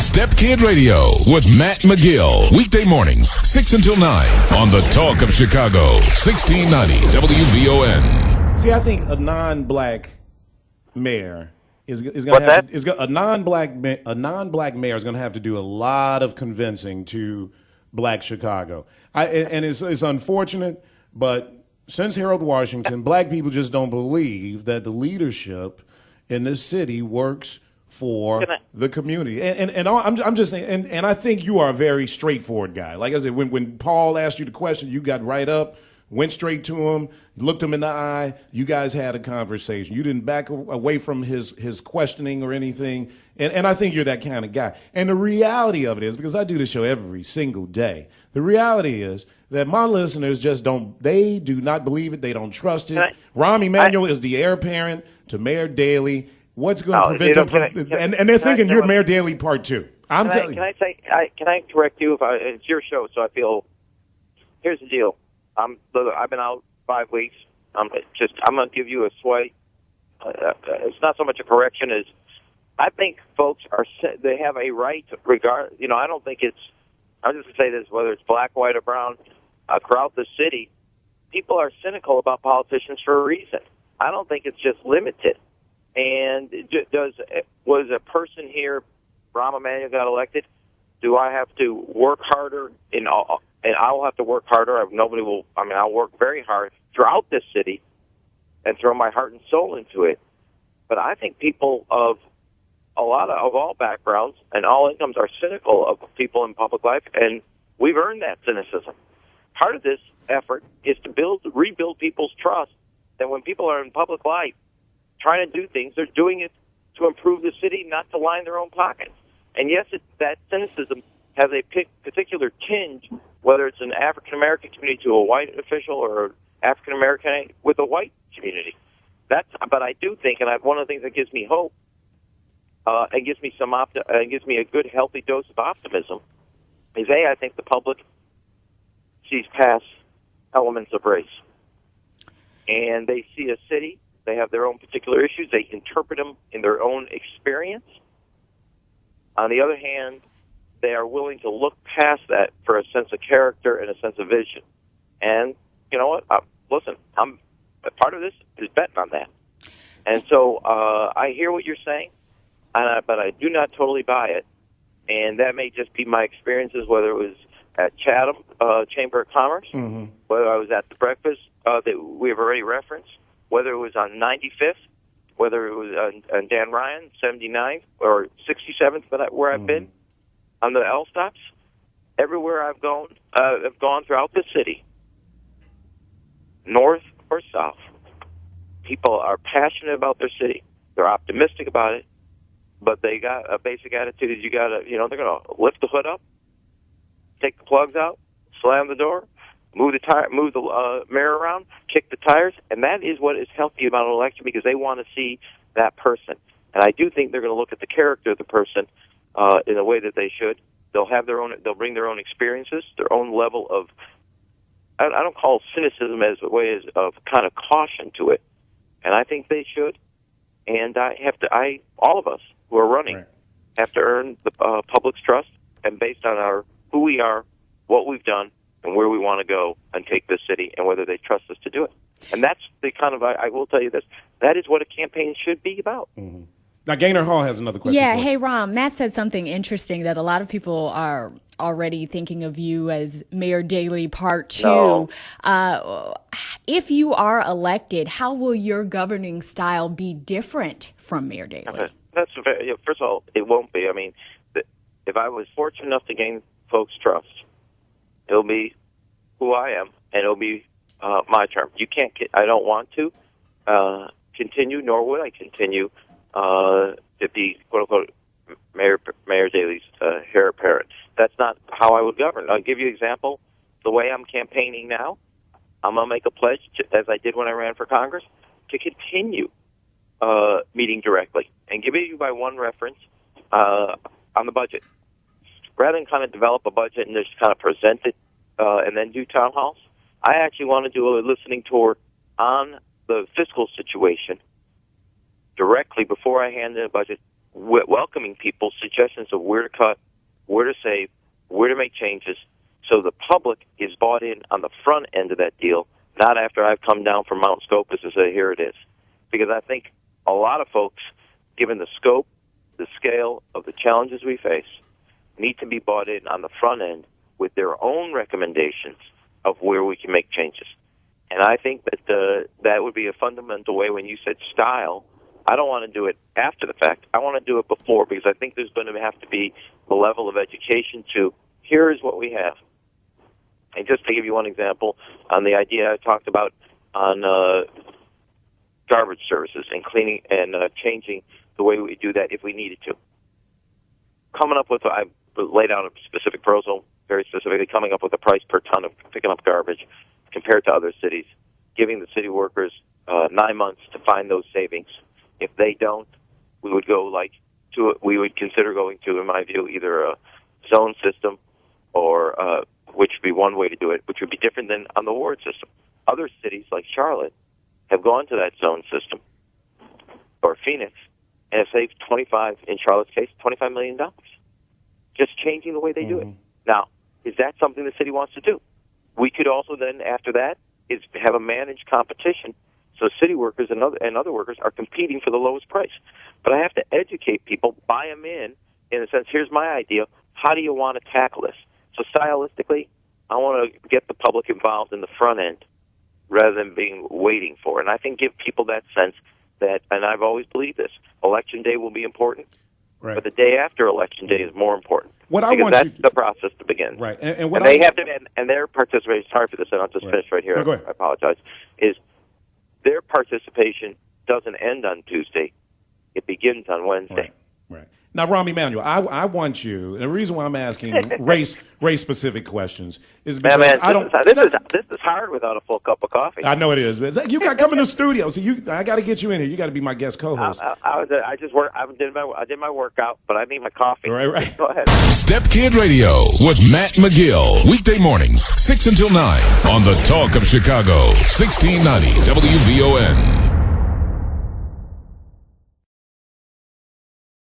Stepkid Radio with Matt McGill. Weekday mornings, 6 until 9 on the Talk of Chicago, 1690 WVON. See, I think a non-black mayor is going to have to, a non-black mayor is going to have to do a lot of convincing to black Chicago. It's unfortunate, but since Harold Washington, black people just don't believe that the leadership in this city works for the community. I'm just saying, and I think you are a very straightforward guy. Like I said, when Paul asked you the question, you got right up, went straight to him, looked him in the eye. You guys had a conversation. You didn't back away from his questioning or anything. And I think you're that kind of guy. And the reality of it is, because I do this show every single day, the reality is that my listeners just they do not believe it. They don't trust it. Rahm Emanuel is the heir apparent to Mayor Daley. What's going to prevent them from? And they're thinking you're Mayor Daley Part 2. I'm telling you. Can I correct you? It's your show, so I feel. Here's the deal. I've been out 5 weeks. I'm going to give you a swipe. It's not so much a correction as I think folks they have a right to regard. I don't think it's. I'm just going to say this: whether it's black, white, or brown, throughout the city, people are cynical about politicians for a reason. I don't think it's just limited. And was a person here, Rahm Emanuel, got elected? Do I have to work harder? And I will have to work harder. Nobody will. I'll work very hard throughout this city and throw my heart and soul into it. But I think people of all backgrounds and all incomes are cynical of people in public life, and we've earned that cynicism. Part of this effort is to rebuild people's trust that when people are in public life trying to do things, they're doing it to improve the city, not to line their own pockets. And yes, that cynicism has a particular tinge, whether it's an African-American community to a white official or African-American with a white community. But I do think, and one of the things that gives me hope, and gives me a good, healthy dose of optimism, is I think the public sees past elements of race. And they see a city, they have their own particular issues, they interpret them in their own experience. On the other hand, they are willing to look past that for a sense of character and a sense of vision. And you know what? Listen, part of this is betting on that. And so I hear what you're saying, but I do not totally buy it. And that may just be my experiences, whether it was at Chatham Chamber of Commerce, whether I was at the breakfast that we have already referenced, whether it was on 95th, whether it was on Dan Ryan, 79th, or 67th, where I've been, on the L stops, everywhere I've gone throughout the city, north or south, people are passionate about their city. They're optimistic about it, but they got a basic attitude is they're going to lift the hood up, take the plugs out, slam the door, move the mirror around, kick the tires, and that is what is healthy about an election because they want to see that person. And I do think they're going to look at the character of the person in a way that they should. They'll bring their own experiences, their own level of, I don't call cynicism as a way of kind of caution to it. And I think they should. And all of us who are running have to earn the public's trust and based on who we are, what we've done, and where we want to go and take this city and whether they trust us to do it. And that's the kind of, I will tell you this, that is what a campaign should be about. Mm-hmm. Now, Gaynor Hall has another question. Yeah, hey, Rahm, Matt said something interesting that a lot of people are already thinking of you as Mayor Daley Part 2. No. If you are elected, how will your governing style be different from Mayor Daley? First of all, it won't be. I mean, if I was fortunate enough to gain folks' trust, it'll be who I am, and it'll be my term. I don't want to continue, nor would I continue to be, quote-unquote, Mayor Daley's heir apparent. That's not how I would govern. I'll give you an example. The way I'm campaigning now, I'm going to make a pledge, as I did when I ran for Congress, to continue meeting directly. And give you by one reference on the budget. Rather than kind of develop a budget and just kind of present it and then do town halls, I actually want to do a listening tour on the fiscal situation directly before I hand in a budget welcoming people suggestions of where to cut, where to save, where to make changes, so the public is bought in on the front end of that deal, not after I've come down from Mount Scopus and say, here it is. Because I think a lot of folks, given the scope, the scale of the challenges we face, need to be bought in on the front end with their own recommendations of where we can make changes. And I think that that would be a fundamental way. When you said style, I don't want to do it after the fact. I want to do it before, because I think there's going to have to be a level of education to, here is what we have. And just to give you one example, on the idea I talked about on garbage services and cleaning and changing the way we do that if we needed to. Coming up with, I laid out a specific proposal, very specifically, coming up with a price per ton of picking up garbage compared to other cities, giving the city workers 9 months to find those savings. If they don't, we would go we would consider going to, in my view, either a zone system or which would be one way to do it, which would be different than on the ward system. Other cities like Charlotte have gone to that zone system, or Phoenix, and have saved in Charlotte's case, $25 million. Just changing the way they do it. Now, is that something the city wants to do? We could also then, after that, is have a managed competition, so city workers and other workers are competing for the lowest price. But I have to educate people, buy them in a sense, here's my idea, how do you want to tackle this? So stylistically, I want to get the public involved in the front end rather than waiting for it. And I think give people that sense that, and I've always believed this, Election Day will be important, right, but the day after Election Day is more important. That's the process to begin. Right. And they have to, and their participation, sorry for this, and I'll just finish right here, no, go ahead. I apologize, is their participation doesn't end on Tuesday. It begins on Wednesday. Right. Now, Rahm Emanuel, I want you, and the reason why I'm asking race-specific questions is because this is hard without a full cup of coffee. I know it is, but you got to come in the studio. So I got to get you in here. You got to be my guest co-host. I did my workout, but I need my coffee. Right. Go ahead. Stepkid Radio with Matt McGill. Weekday mornings, 6 until 9 on the Talk of Chicago, 1690 WVON.